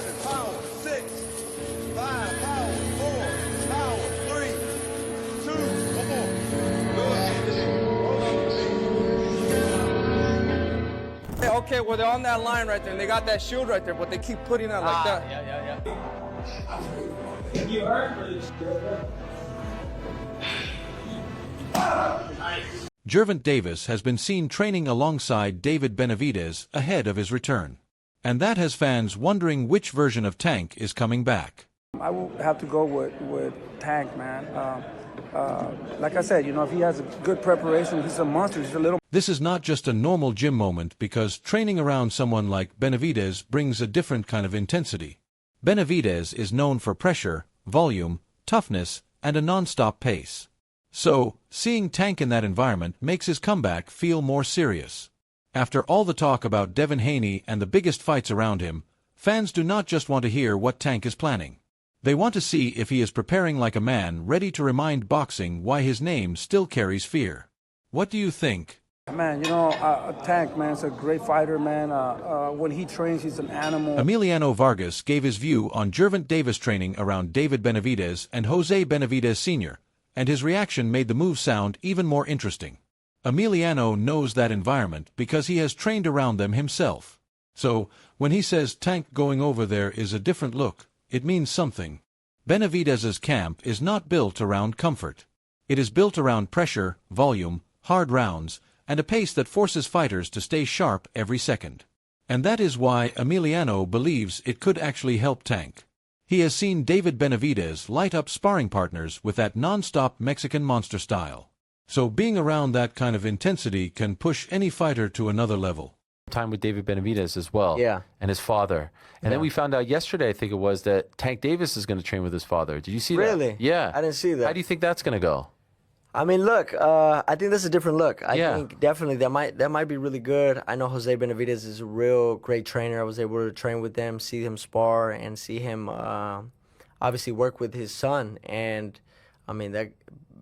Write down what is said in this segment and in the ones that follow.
7, power, 6, 5, power, 4, power, 3, 2, one more. Okay, well, they're on that line right there, and they got that shield right there, but they keep putting that like that. Yeah. You hurt? Gervonta Davis has been seen training alongside David Benavidez ahead of his return. And that has fans wondering which version of Tank is coming back. I will have to go with Tank, man. Like I said, if he has a good preparation, he's a monster. He's a little... This is not just a normal gym moment because training around someone like Benavidez brings a different kind of intensity. Benavidez is known for pressure, volume, toughness, and a non-stop pace. So, seeing Tank in that environment makes his comeback feel more serious. After all the talk about Devin Haney and the biggest fights around him, fans do not just want to hear what Tank is planning. They want to see if he is preparing like a man ready to remind boxing why his name still carries fear. What do you think? Man, Tank, man, is a great fighter, man. When he trains, he's an animal. Emiliano Vargas gave his view on Gervonta Davis training around David Benavidez and Jose Benavidez Sr., and his reaction made the move sound even more interesting. Emiliano knows that environment because he has trained around them himself. So, when he says Tank going over there is a different look, it means something. Benavidez's camp is not built around comfort. It is built around pressure, volume, hard rounds, and a pace that forces fighters to stay sharp every second. And that is why Emiliano believes it could actually help Tank. He has seen David Benavidez light up sparring partners with that non-stop Mexican monster style. So being around that kind of intensity can push any fighter to another level. Time with David Benavidez as well. Yeah. And his father. And then we found out yesterday, I think it was, that Tank Davis is going to train with his father. Did you see that? Really? Yeah. I didn't see that. How do you think that's going to go? I mean, look, I think that's a different look. I think definitely that might be really good. I know Jose Benavidez is a real great trainer. I was able to train with them, see him spar, and see him obviously work with his son. And I mean,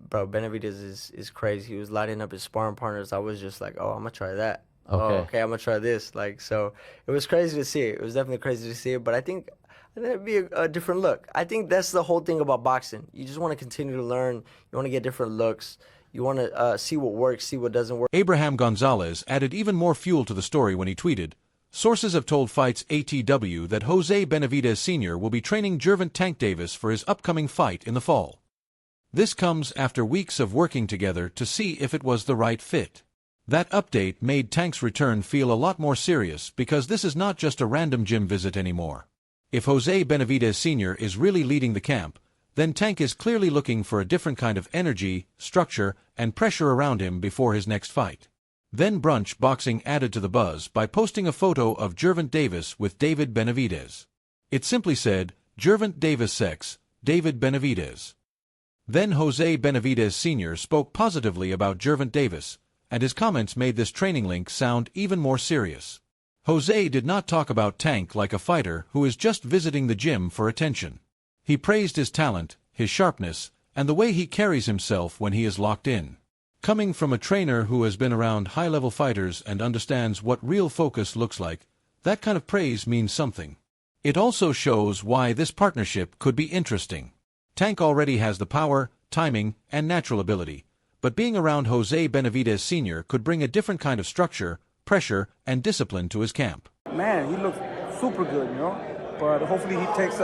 Benavidez is crazy. He was lighting up his sparring partners. I was just like, oh, I'm gonna try that. Okay. Oh, okay, I'm gonna try this. So it was crazy to see it. It was definitely crazy to see it. But I think it'd be a different look. I think that's the whole thing about boxing. You just want to continue to learn. You want to get different looks. You want to see what works, see what doesn't work. Abraham Gonzalez added even more fuel to the story when he tweeted, "Sources have told Fights ATW that Jose Benavidez Sr. will be training Gervonta Tank Davis for his upcoming fight in the fall. This comes after weeks of working together to see if it was the right fit." That update made Tank's return feel a lot more serious because this is not just a random gym visit anymore. If Jose Benavidez Sr. is really leading the camp, then Tank is clearly looking for a different kind of energy, structure, and pressure around him before his next fight. Then Brunch Boxing added to the buzz by posting a photo of Gervonta Davis with David Benavidez. It simply said, "Gervonta Davis Sex, David Benavidez." Then Jose Benavidez Sr. spoke positively about Gervonta Davis, and his comments made this training link sound even more serious. Jose did not talk about Tank like a fighter who is just visiting the gym for attention. He praised his talent, his sharpness, and the way he carries himself when he is locked in. Coming from a trainer who has been around high-level fighters and understands what real focus looks like, that kind of praise means something. It also shows why this partnership could be interesting. Tank already has the power, timing, and natural ability, but being around Jose Benavidez Sr. could bring a different kind of structure, pressure, and discipline to his camp. Man, he looks super good, but hopefully he takes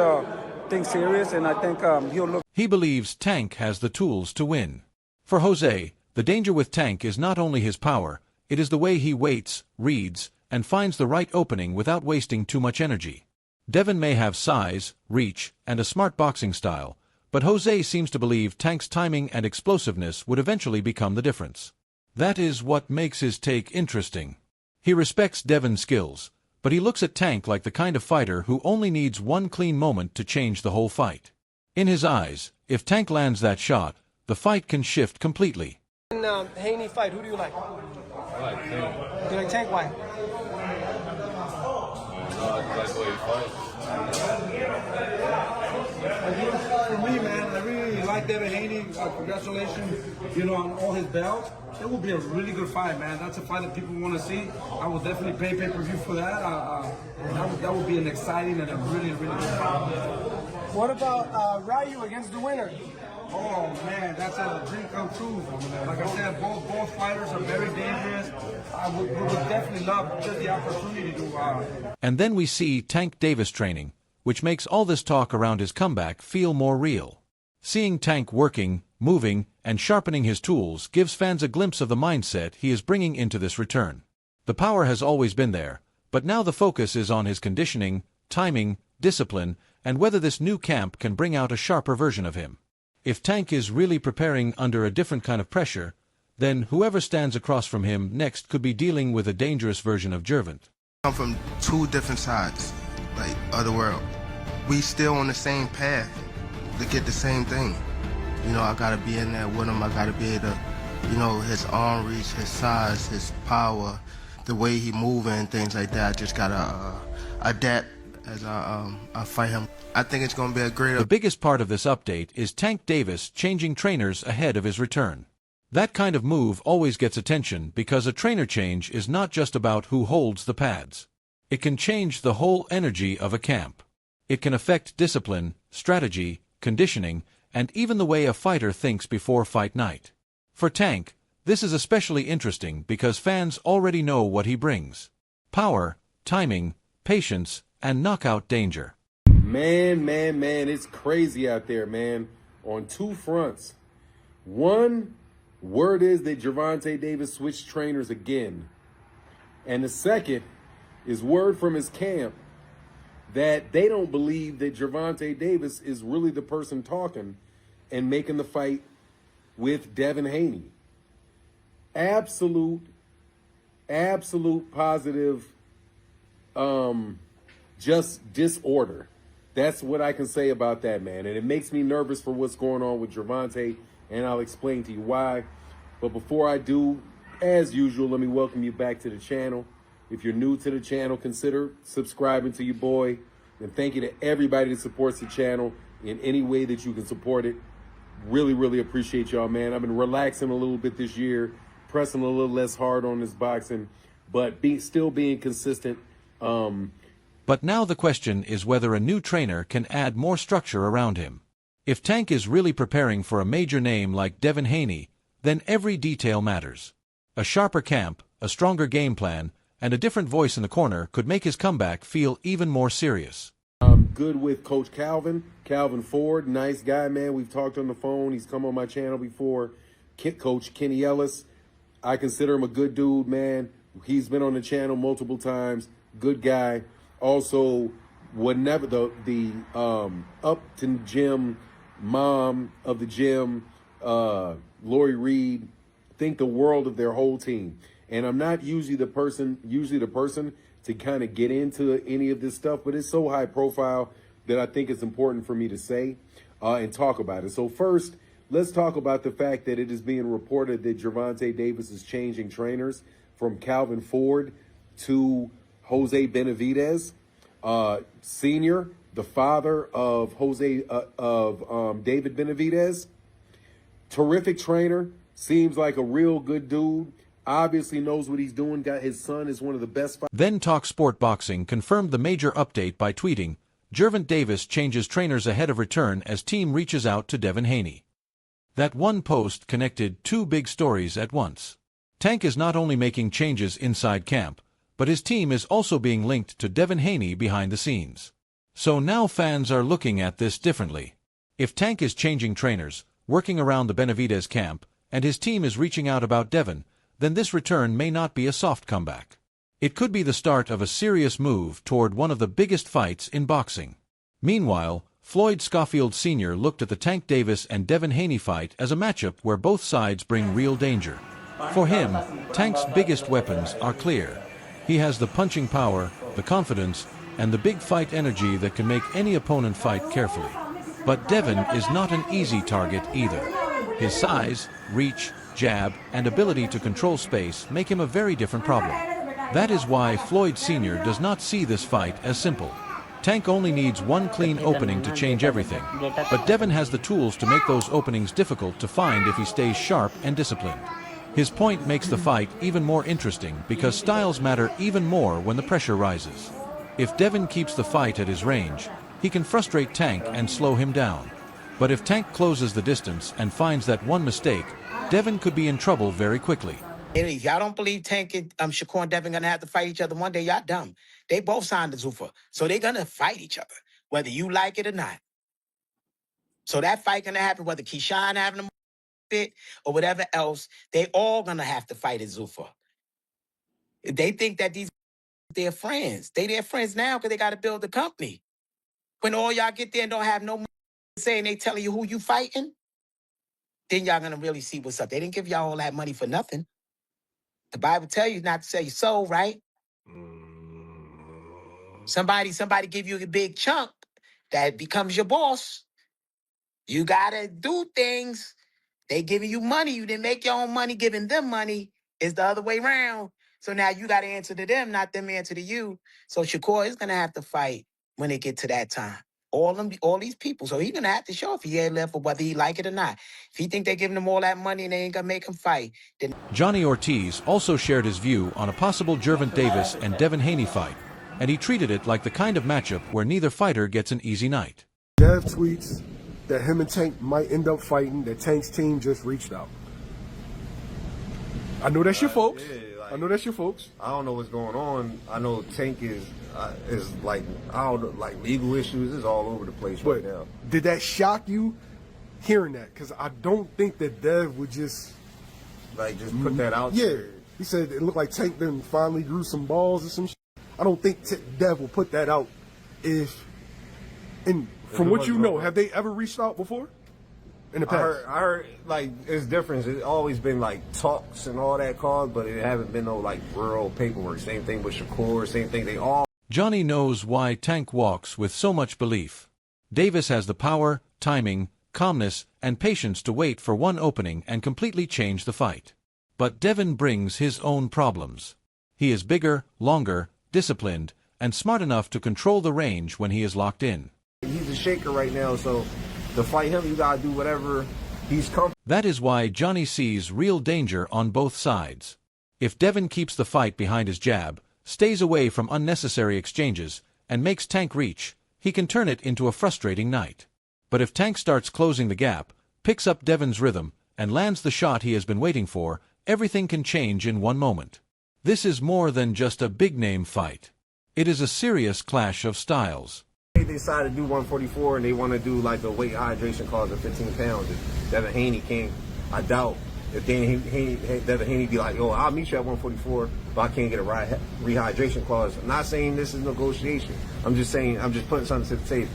things serious, and I think he'll look... He believes Tank has the tools to win. For Jose, the danger with Tank is not only his power, it is the way he waits, reads, and finds the right opening without wasting too much energy. Devin may have size, reach, and a smart boxing style, but Jose seems to believe Tank's timing and explosiveness would eventually become the difference. That is what makes his take interesting. He respects Devin's skills, but he looks at Tank like the kind of fighter who only needs one clean moment to change the whole fight. In his eyes, if Tank lands that shot, the fight can shift completely. In Haney fight, who do you like? like Tank. You like Tank? Why? I like the way he fights. For me, man, I really like Devin Haney. Congratulations, on all his belts. It will be a really good fight, man. That's a fight that people want to see. I will definitely pay pay-per-view for that. That would be an exciting and a really, really good fight. What about Ryu against the winner? Oh man, that's a dream come true. Like I said, both fighters are very dangerous. We would definitely love just the opportunity to. And then we see Tank Davis training, which makes all this talk around his comeback feel more real. Seeing Tank working, moving, and sharpening his tools gives fans a glimpse of the mindset he is bringing into this return. The power has always been there, but now the focus is on his conditioning, timing, discipline, and whether this new camp can bring out a sharper version of him. If Tank is really preparing under a different kind of pressure, then whoever stands across from him next could be dealing with a dangerous version of Gervonta. Come from two different sides, like, of the world. We still on the same path to get the same thing. I gotta be in there with him. I gotta be able to, his arm reach, his size, his power, the way he moving and things like that. I just gotta adapt as I fight him. I think it's gonna be a great. The biggest part of this update is Tank Davis changing trainers ahead of his return. That kind of move always gets attention because a trainer change is not just about who holds the pads. It can change the whole energy of a camp. It can affect discipline, strategy, conditioning, and even the way a fighter thinks before fight night. For Tank, this is especially interesting because fans already know what he brings: power, timing, patience, and knockout danger. Man, it's crazy out there, man, on two fronts. One, word is that Gervonta Davis switched trainers again. And the second is word from his camp that they don't believe that Gervonta Davis is really the person talking and making the fight with Devin Haney. Absolute positive, just disorder. That's what I can say about that, man. And it makes me nervous for what's going on with Gervonta, and I'll explain to you why. But before I do, as usual, let me welcome you back to the channel. If you're new to the channel, consider subscribing to your boy. And thank you to everybody that supports the channel in any way that you can support it. Really appreciate y'all, man. I've been relaxing a little bit this year, pressing a little less hard on this boxing, but still being consistent. But now the question is whether a new trainer can add more structure around him. If Tank is really preparing for a major name like Devin Haney, then every detail matters. A sharper camp, a stronger game plan, and a different voice in the corner could make his comeback feel even more serious. I'm good with Coach Calvin Ford. Nice guy, man. We've talked on the phone. He's come on my channel before. Coach Kenny Ellis. I consider him a good dude, man. He's been on the channel multiple times. Good guy. Also, whenever the Upton Gym mom of the gym, Lori Reed, think the world of their whole team. And I'm not usually the person to kind of get into any of this stuff, but it's so high profile that I think it's important for me to say and talk about it. So first, let's talk about the fact that it is being reported that Gervonta Davis is changing trainers from Calvin Ford to Jose Benavidez, Sr., the father of David Benavidez. Terrific trainer, seems like a real good dude. Obviously knows what he's doing. Got his son is one of the best fighters. Then Talk Sport Boxing confirmed the major update by tweeting, Gervonta Davis changes trainers ahead of return as team reaches out to Devin Haney. That one post connected two big stories at once. Tank is not only making changes inside camp, but his team is also being linked to Devin Haney behind the scenes. So now fans are looking at this differently. If Tank is changing trainers, working around the Benavidez camp, and his team is reaching out about Devin, then this return may not be a soft comeback. It could be the start of a serious move toward one of the biggest fights in boxing. Meanwhile, Floyd Schofield Sr. looked at the Tank Davis and Devin Haney fight as a matchup where both sides bring real danger. For him, Tank's biggest weapons are clear. He has the punching power, the confidence, and the big fight energy that can make any opponent fight carefully. But Devin is not an easy target either. His size, reach, jab, and ability to control space make him a very different problem. That is why Floyd Sr. does not see this fight as simple. Tank only needs one clean opening to change everything, but Devin has the tools to make those openings difficult to find if he stays sharp and disciplined. His point makes the fight even more interesting because styles matter even more when the pressure rises. If Devin keeps the fight at his range, he can frustrate Tank and slow him down. But if Tank closes the distance and finds that one mistake, Devin could be in trouble very quickly. If y'all don't believe Tank and Shakur and Devin gonna have to fight each other one day, y'all dumb. They both signed the Zuffa, so they're gonna fight each other, whether you like it or not. So that fight gonna happen, whether Keyshawn having a fit or whatever else, they all gonna have to fight at Zuffa. If they think that these their friends, they their friends now because they gotta build the company. When all y'all get there and don't have no money to say and they telling you who you fighting, then y'all gonna really see what's up. They didn't give y'all all that money for nothing. The Bible tells you not to sell your soul, right? Somebody give you a big chunk that becomes your boss. You gotta do things. They giving you money. You didn't make your own money, giving them money. It's the other way around. So now you gotta answer to them, not them answer to you. So Shakur is gonna have to fight when it get to that time. All these people. So he's gonna have to show if he ain't left or whether he like it or not. If he think they're giving him all that money and they ain't gonna make him fight, then Johnny Ortiz also shared his view on a possible Gervonta Davis and Devin Haney fight, and he treated it like the kind of matchup where neither fighter gets an easy night. Dev tweets that him and Tank might end up fighting, that Tank's team just reached out. I know that's your folks. Yeah, like, I know that's your folks. I don't know what's going on. I know Tank is like, I don't know, like legal issues is all over the place right now. Did that shock you hearing that? Because I don't think that Dev would just put that out there. He said it looked like Tank then finally grew some balls or some shit. I don't think Dev will put that out from what you know, have they ever reached out before? In the past? I heard like it's different. It's always been like talks and all that cause, but it haven't been no like real paperwork. Same thing with Shakur, same thing. They all. Johnny knows why Tank walks with so much belief. Davis has the power, timing, calmness, and patience to wait for one opening and completely change the fight. But Devin brings his own problems. He is bigger, longer, disciplined, and smart enough to control the range when he is locked in. He's a shaker right now, so to fight him, you gotta do whatever he's comfortable. That is why Johnny sees real danger on both sides. If Devin keeps the fight behind his jab, stays away from unnecessary exchanges, and makes Tank reach, he can turn it into a frustrating night. But if Tank starts closing the gap, picks up Devin's rhythm, and lands the shot he has been waiting for, everything can change in one moment. This is more than just a big-name fight. It is a serious clash of styles. They decided to do 144 and they want to do like a weight hydration clause of 15 pounds. If Devin Haney came, I doubt if Devin Haney be like, yo, I'll meet you at 144, but I can't get a rehydration clause. I'm not saying this is negotiation. I'm just saying, I'm just putting something to the table.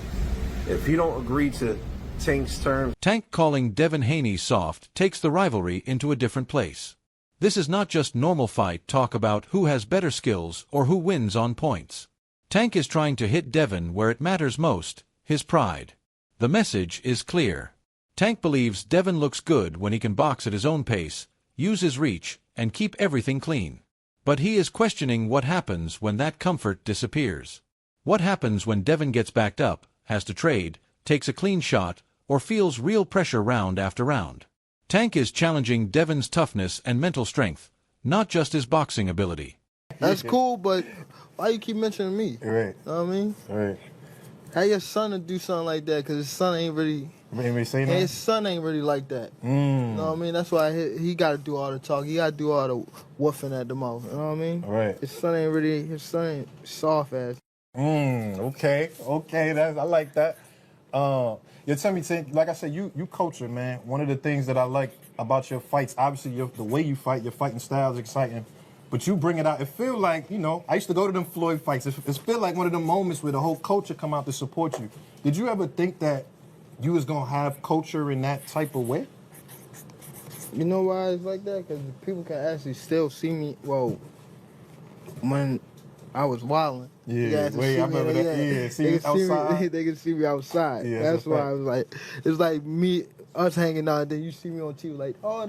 If you don't agree to Tank's terms. Tank calling Devin Haney soft takes the rivalry into a different place. This is not just normal fight talk about who has better skills or who wins on points. Tank is trying to hit Devin where it matters most, his pride. The message is clear. Tank believes Devin looks good when he can box at his own pace, use his reach, and keep everything clean. But he is questioning what happens when that comfort disappears. What happens when Devin gets backed up, has to trade, takes a clean shot, or feels real pressure round after round. Tank is challenging Devin's toughness and mental strength, not just his boxing ability. That's cool, but why you keep mentioning me? Right. You know what I mean? Right. How your son to do something like that? Because his son ain't really... His son ain't really like that. You know what I mean? That's why he got to do all the talk. He got to do all the woofing at the mouth. You know what I mean? Right. His son ain't soft ass. Okay. I like that. You tell me, like I said, you coach it, man. One of the things that I like about your fights, obviously the way you fight, your fighting style is exciting. But you bring it out. It feel like, I used to go to them Floyd fights. It feel like one of them moments where the whole culture come out to support you. Did you ever think that you was going to have culture in that type of way? You know why it's like that? Because people can actually still see me, when I was wilding. Yeah, I remember that. Yeah, see you outside. They can see me outside. Yeah, that's why I was like, it's like us hanging out, and then you see me on TV like, oh,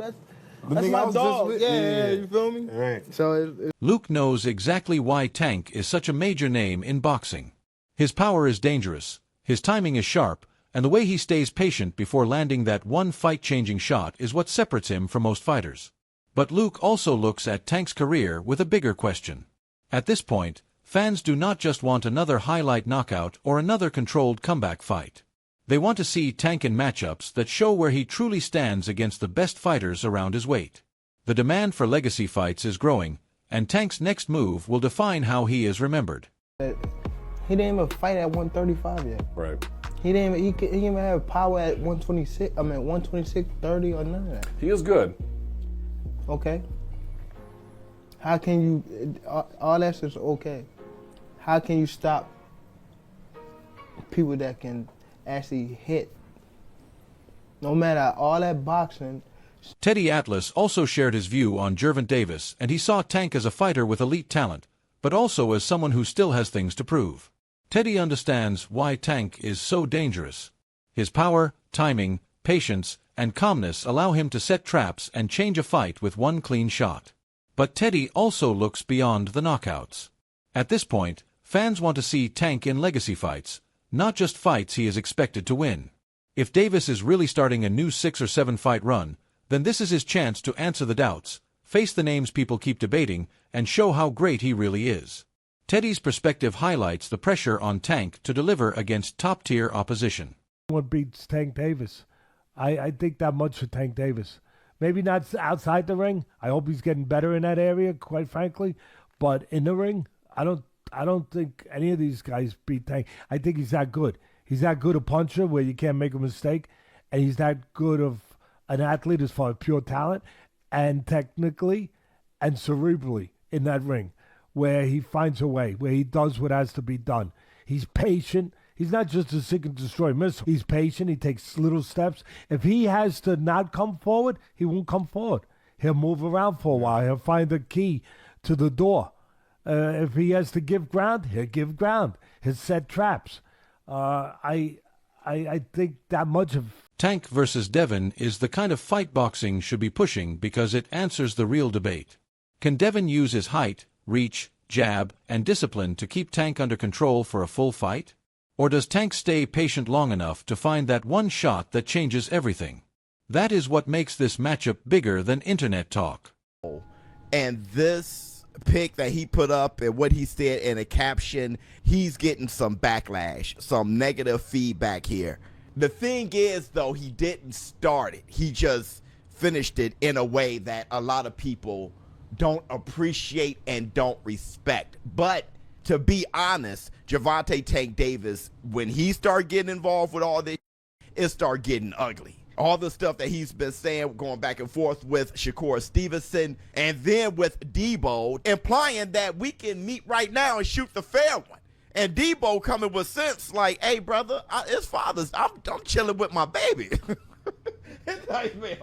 That's my dog. Yeah, you feel me? Right. So Luke knows exactly why Tank is such a major name in boxing. His power is dangerous, his timing is sharp, and the way he stays patient before landing that one fight-changing shot is what separates him from most fighters. But Luke also looks at Tank's career with a bigger question. At this point, fans do not just want another highlight knockout or another controlled comeback fight. They want to see Tank in matchups that show where he truly stands against the best fighters around his weight. The demand for legacy fights is growing, and Tank's next move will define how he is remembered. he didn't even fight at 135 yet. Right. He didn't even have power at 126. I mean 126, 30 or none of that. He was good. Okay. How can you? All that's just okay. How can you stop people that can actually hit? No matter all that boxing. Teddy Atlas also shared his view on Gervonta Davis, and he saw Tank as a fighter with elite talent, but also as someone who still has things to prove. Teddy understands why Tank is so dangerous. His power, timing, patience, and calmness allow him to set traps and change a fight with one clean shot. But Teddy also looks beyond the knockouts. At this point, fans want to see Tank in legacy fights, not just fights he is expected to win. If Davis is really starting a new 6 or 7 fight run, then this is his chance to answer the doubts, face the names people keep debating, and show how great he really is. Teddy's perspective highlights the pressure on Tank to deliver against top-tier opposition. What beats Tank Davis? I think that much for Tank Davis. Maybe not outside the ring. I hope he's getting better in that area, quite frankly. But in the ring, I don't think any of these guys beat Tank. I think he's that good. He's that good a puncher where you can't make a mistake, and he's that good of an athlete as far as pure talent and technically and cerebrally in that ring, where he finds a way, where he does what has to be done. He's patient. He's not just a seek and destroy missile. He's patient. He takes little steps. If he has to not come forward, he won't come forward. He'll move around for a while. He'll find the key to the door. If he has to give ground, he'll give ground. He'll set traps. I think that much of Tank versus Devin is the kind of fight boxing should be pushing because it answers the real debate. Can Devin use his height, reach, jab, and discipline to keep Tank under control for a full fight? Or does Tank stay patient long enough to find that one shot that changes everything? That is what makes this matchup bigger than internet talk. And this pic that he put up and what he said in a caption, he's getting some backlash, some negative feedback here. The thing is, though, he didn't start it. He just finished it in a way that a lot of people don't appreciate and don't respect. But to be honest, Gervonta Tank Davis, when he started getting involved with all this, it started getting ugly. All the stuff that he's been saying, going back and forth with Shakur Stevenson and then with Debo, implying that we can meet right now and shoot the fair one. And Debo coming with sense like, hey, brother, it's fathers. I'm chilling with my baby. It's like, man.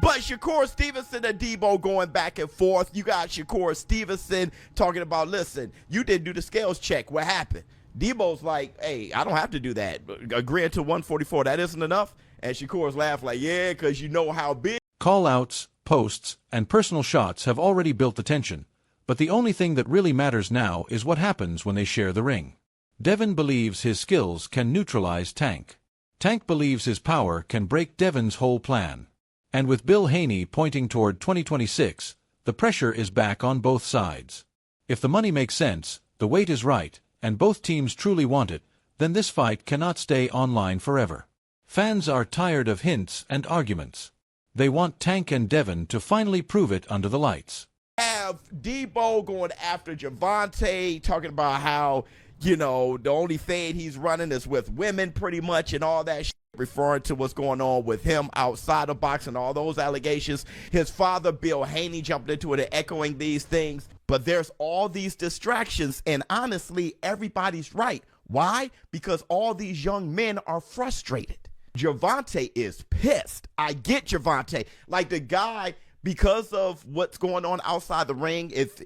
But Shakur Stevenson and Debo going back and forth. You got Shakur Stevenson talking about, listen, you didn't do the scales check. What happened? Debo's like, hey, I don't have to do that. Agreeing to 144, that isn't enough? And Shakur's laugh like, yeah, because you know how big. Call-outs, posts, and personal shots have already built the tension. But the only thing that really matters now is what happens when they share the ring. Devin believes his skills can neutralize Tank. Tank believes his power can break Devin's whole plan. And with Bill Haney pointing toward 2026, the pressure is back on both sides. If the money makes sense, the weight is right, and both teams truly want it, then this fight cannot stay online forever. Fans are tired of hints and arguments. They want Tank and Devin to finally prove it under the lights. Have Debo going after Gervonta, talking about how, you know, the only fade he's running is with women pretty much and all that shit, referring to what's going on with him outside of boxing, all those allegations. His father, Bill Haney, jumped into it and echoing these things. But there's all these distractions, and honestly, everybody's right. Why? Because all these young men are frustrated. Gervonta is pissed. I get Gervonta. Like the guy, because of what's going on outside the ring, if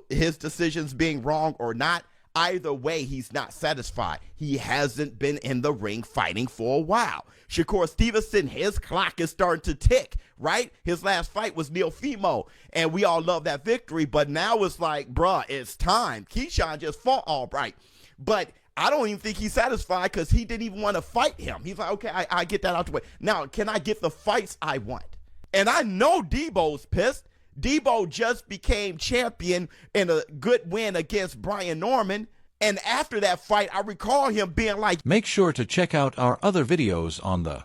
his decisions being wrong or not, Either way, he's not satisfied. He hasn't been in the ring fighting for a while. Shakur Stevenson, his clock is starting to tick, right? His last fight was Neofimo, and we all love that victory, but now it's like, bruh, it's time. Keyshawn just fought all right, but I don't even think he's satisfied because he didn't even want to fight him. He's like, okay, I get that out the way. Now, can I get the fights I want? And I know Debo's pissed. Debo just became champion in a good win against Brian Norman. And after that fight, I recall him being like, Make sure to check out our other videos on the